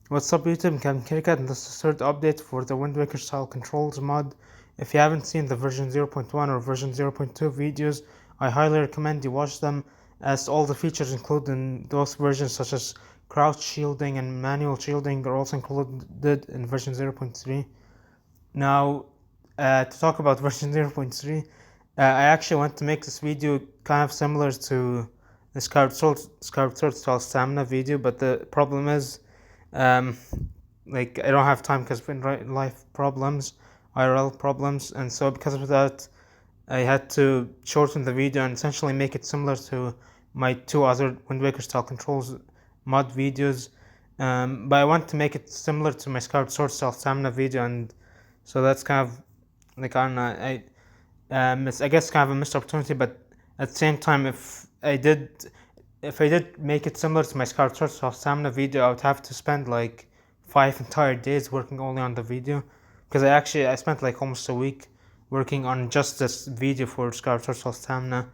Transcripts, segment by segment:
What's up YouTube, Captain Kittycat, and this is the third update for the Wind Waker Style Controls mod. If you haven't seen the version 0.1 or version 0.2 videos, I highly recommend you watch them, as all the features included in those versions such as crouch shielding and manual shielding are also included in version 0.3. Now, to talk about version 0.3, I actually want to make this video kind of similar to the Scarlet Sword Style Stamina video, but the problem is like I don't have time because of life problems, IRL problems, and so because of that I had to shorten the video and essentially make it similar to my two other Wind Waker Style Controls mod videos, but I want to make it similar to my Scarlet Sword Style Stamina video, and so that's kind of like it's I guess kind of a missed opportunity, but at the same time if I did make it similar to my Scarlet Sword Style Stamina video, I would have to spend like 5 entire days working only on the video, because I spent like almost a week working on just this video for Scarlet Sword Style Stamina.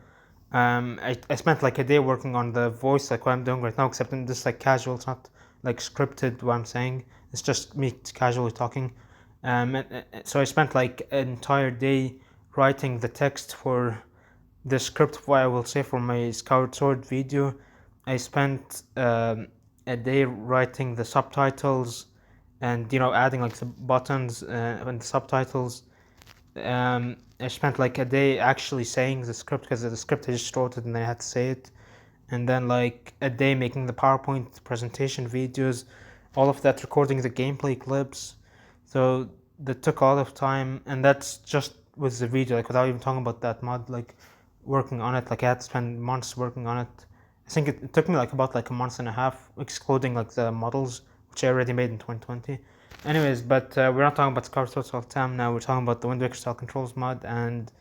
I spent like a day working on the voice, like what I'm doing right now, except in this like casual, it's not like scripted what I'm saying, it's just me casually talking. So I spent like an entire day writing the text for the script what I will say for my Skyward Sword video. I spent a day writing the subtitles and adding like the buttons and the subtitles. I spent like a day actually saying the script, because the script I just wrote it and I had to say it, and then like a day making the PowerPoint presentation videos, all of that, recording the gameplay clips. So that took a lot of time, and that's just with the video, like without even talking about that mod, like working on it. Like I had to spend months working on it. I think it took me like about like a month and a half, excluding like the models which I already made in 2020. Anyways, but we're not talking about Scarlet Sword Style Tam now, we're talking about the Wind Waker Style Controls mod. And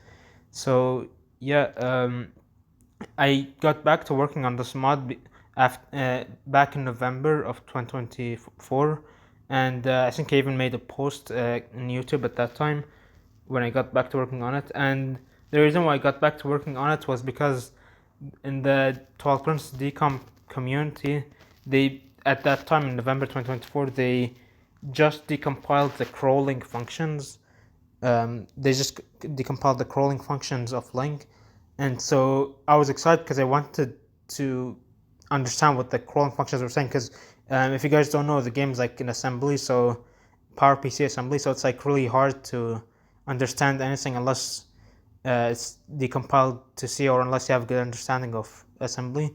so yeah, I got back to working on this mod back in November of 2024, and I think I even made a post on YouTube at that time when I got back to working on it. And the reason why I got back to working on it was because in the Twilight Prince decomp community, they at that time in November 2024 they just decompiled the crawling functions. They just decompiled the crawling functions of Link, and so I was excited because I wanted to understand what the crawling functions were saying, because If you guys don't know, the game's like in assembly, so PowerPC assembly, so it's like really hard to understand anything unless it's decompiled to C, or unless you have a good understanding of assembly.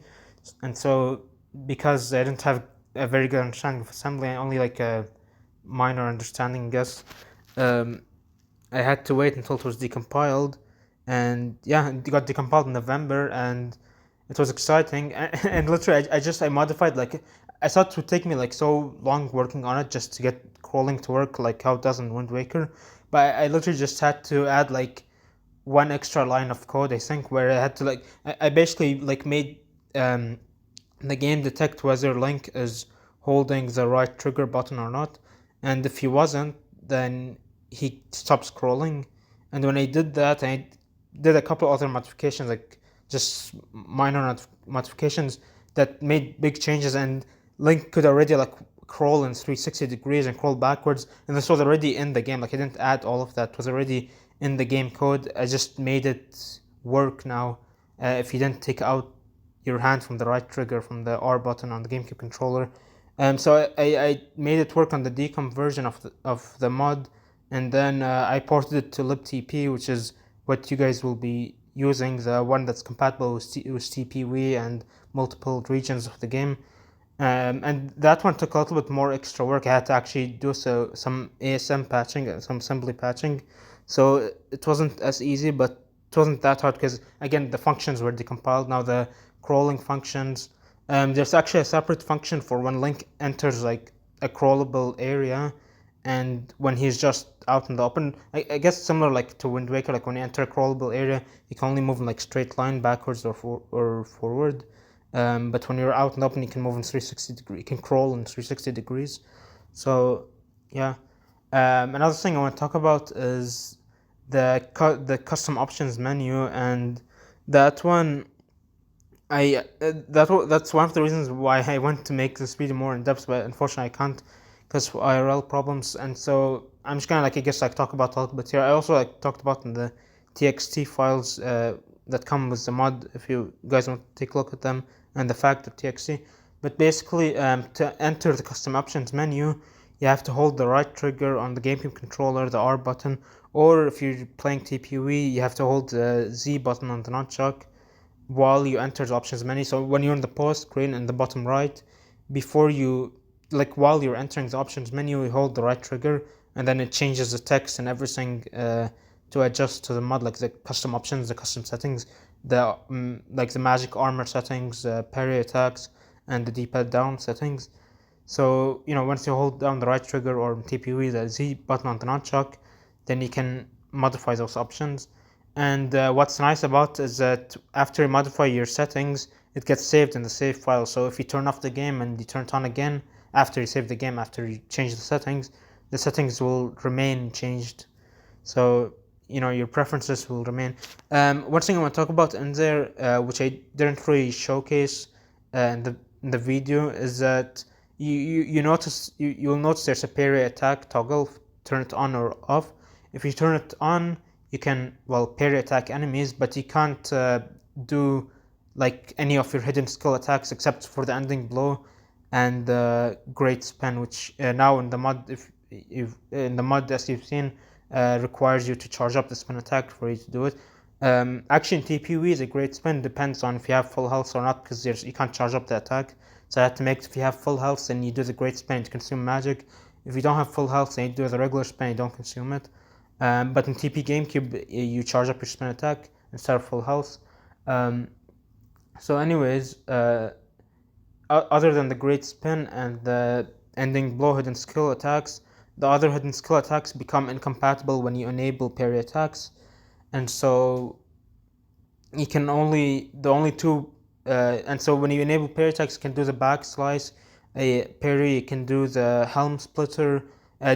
And so because I didn't have a very good understanding of assembly, and only like a minor understanding, I guess, I had to wait until it was decompiled. And yeah, it got decompiled in November, and it was exciting. And literally, I modified, like, I thought it would take me like so long working on it just to get crawling to work like how it does in Wind Waker, but I literally just had to add like one extra line of code, I think, where I had to like I basically like made um, the game detect whether Link is holding the right trigger button or not, and if he wasn't, then he stopped scrolling. And when I did that, I did a couple other modifications, like just minor modifications that made big changes, and Link could already like crawl in 360 degrees and crawl backwards, and this was already in the game. Like I didn't add all of that; it was already in the game code. I just made it work now. If you didn't take out your hand from the right trigger from the R button on the GameCube controller. So I made it work on the decom version of the mod, and then I ported it to libTP, which is what you guys will be using, the one that's compatible with TPW and multiple regions of the game. And that one took a little bit more extra work. I had to actually do some ASM patching, some assembly patching. So it wasn't as easy, but it wasn't that hard because, again, the functions were decompiled. Now the crawling functions, there's actually a separate function for when Link enters like a crawlable area, and when he's just out in the open. I guess similar like to Wind Waker, like when you enter a crawlable area, you can only move in like straight line backwards or forward. But when you're out in the open, you can move in 360 degrees. You can crawl in 360 degrees. So yeah. Another thing I want to talk about is the custom options menu, and that one that's one of the reasons why I want to make this video more in depth, but unfortunately I can't because of IRL problems. And so I'm just gonna like I guess like talk about a little bit here. I also like talked about in the TXT files that come with the mod if you guys want to take a look at them, and the factor.txt. But basically, to enter the custom options menu, you have to hold the right trigger on the GameCube controller, the R button, or if you're playing TPW, you have to hold the Z button on the nunchuck while you enter the options menu. So when you're in the pause screen in the bottom right, before you, like while you're entering the options menu, you hold the right trigger, and then it changes the text and everything to adjust to the mod, like the custom options, the custom settings, the like the magic armor settings, parry attacks, and the D-pad down settings. So once you hold down the right trigger, or TPW the Z button on the nunchuck, then you can modify those options. And what's nice about it is that after you modify your settings, it gets saved in the save file. So if you turn off the game and you turn it on again after you save the game, after you change the settings will remain changed. So your preferences will remain. One thing I want to talk about in there, which I didn't really showcase in the video, is that you'll notice there's a parry attack toggle. Turn it on or off. If you turn it on, you can parry attack enemies, but you can't do like any of your hidden skill attacks except for the ending blow and the great spin, which now in the mod, if in the mod as you've seen, requires you to charge up the spin attack for you to do it. Actually, in TPW, the great spin depends on if you have full health or not, because you can't charge up the attack. So I had to make, if you have full health, then you do the great spin to consume magic. If you don't have full health, then you do the regular spin, you don't consume it. But in TP GameCube, you charge up your spin attack instead of full health. So anyways, other than the great spin and the ending blow hidden skill attacks, the other hidden skill attacks become incompatible when you enable parry attacks. And so you can and so when you enable parry attacks, you can do the back slice, parry, you can do the helm splitter,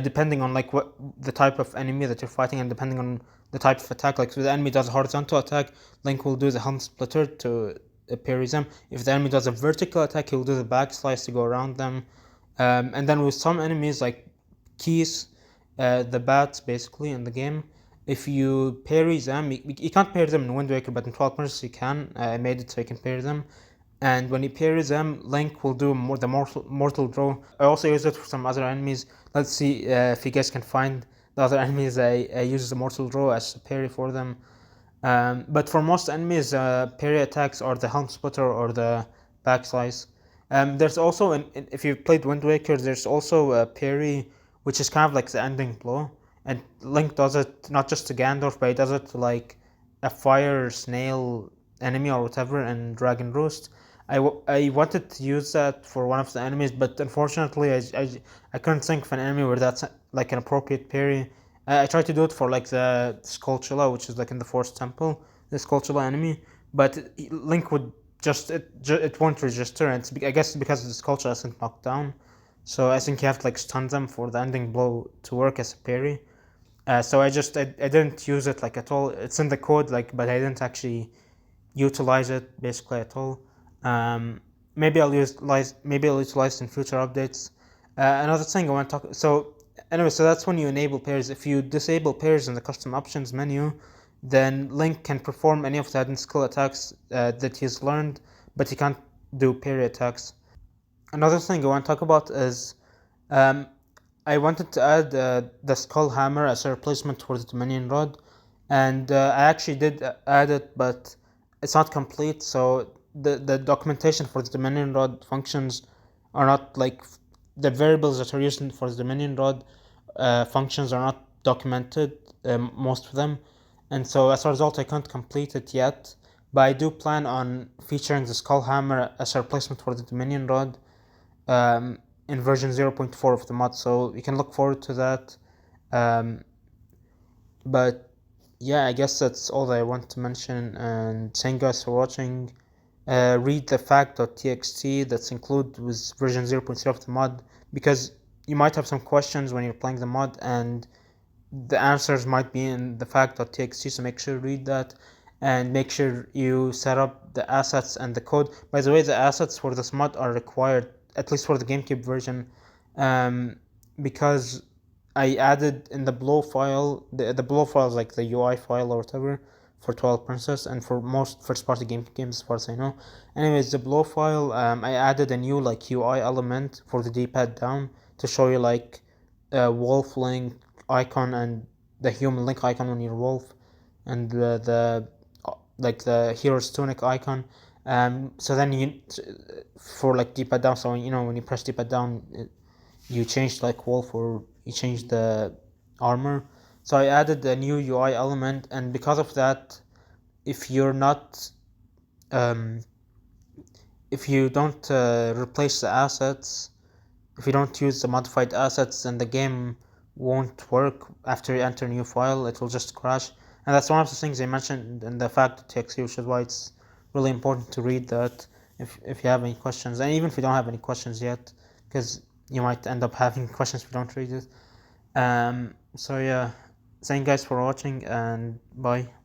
depending on like what the type of enemy that you're fighting, and depending on the type of attack. Like if the enemy does a horizontal attack, Link will do the helm splitter to parry them. If the enemy does a vertical attack, he'll do the back slice to go around them. And then with some enemies like Keys, the bats basically in the game, if you parry them, you can't parry them in Wind Waker, but in Twilight you can. I made it so you can parry them. and when you parry them, Link will do the mortal draw. I also use it for some other enemies. Let's see if you guys can find the other enemies. I use the mortal draw as a parry for them. But for most enemies, parry attacks or the helm splitter or the backslice. There's also, if you've played Wind Waker, there's also a parry, which is kind of like the ending blow. And Link does it not just to Gandalf, but he does it to like a fire snail enemy or whatever in Dragon Roost. I wanted to use that for one of the enemies, but unfortunately, I couldn't think of an enemy where that's like an appropriate parry. I tried to do it for like the Skulltula, which is like in the Forest Temple, the Skulltula enemy, but Link would it won't register, and I guess because the Skulltula isn't knocked down, so I think you have to like stun them for the ending blow to work as a parry. So I didn't use it like at all. It's in the code like, but I didn't actually utilize it basically at all. Maybe I'll utilize it in future updates. Another thing I want to talk. So anyway, so that's when you enable pairs. If you disable pairs in the custom options menu, then Link can perform any of the hidden skill attacks that he's learned, but he can't do parry attacks. Another thing I want to talk about is um, I wanted to add the Skull Hammer as a replacement for the Dominion Rod, and I actually did add it, but it's not complete. So the documentation for the Dominion Rod functions are not like the variables that are used for the Dominion Rod functions are not documented, most of them, and so as a result, I can't complete it yet. But I do plan on featuring the Skull Hammer as a replacement for the Dominion Rod um, in version 0.4 of the mod, so you can look forward to that. Um, but yeah, I guess that's all I want to mention, and thank you guys for watching. Read the fact.txt that's included with version 0.3 of the mod, because you might have some questions when you're playing the mod, and the answers might be in the fact.txt, so make sure to read that, and make sure you set up the assets and the code. By the way, the assets for this mod are required, at least for the GameCube version, um, because I added in the blow file, the blow file is like the UI file or whatever for Twilight Princess, and for most first-party GameCube games as far as I know. Anyways, the blow file, I added a new like UI element for the D-pad down to show you like Wolf Link icon and the human Link icon when you're Wolf, and the like the hero's tunic icon. So then you for like D-pad down. So you know when you press D-pad down, you change like Wolf or you change the armor. So I added a new UI element, and because of that, if you're not um, if you don't replace the assets, if you don't use the modified assets, then the game won't work after you enter a new file. It will just crash, and that's one of the things I mentioned in the fact.txt, which is why it's really important to read that if you have any questions, and even if you don't have any questions yet, because you might end up having questions if you don't read it. So yeah, thank you guys for watching, and bye.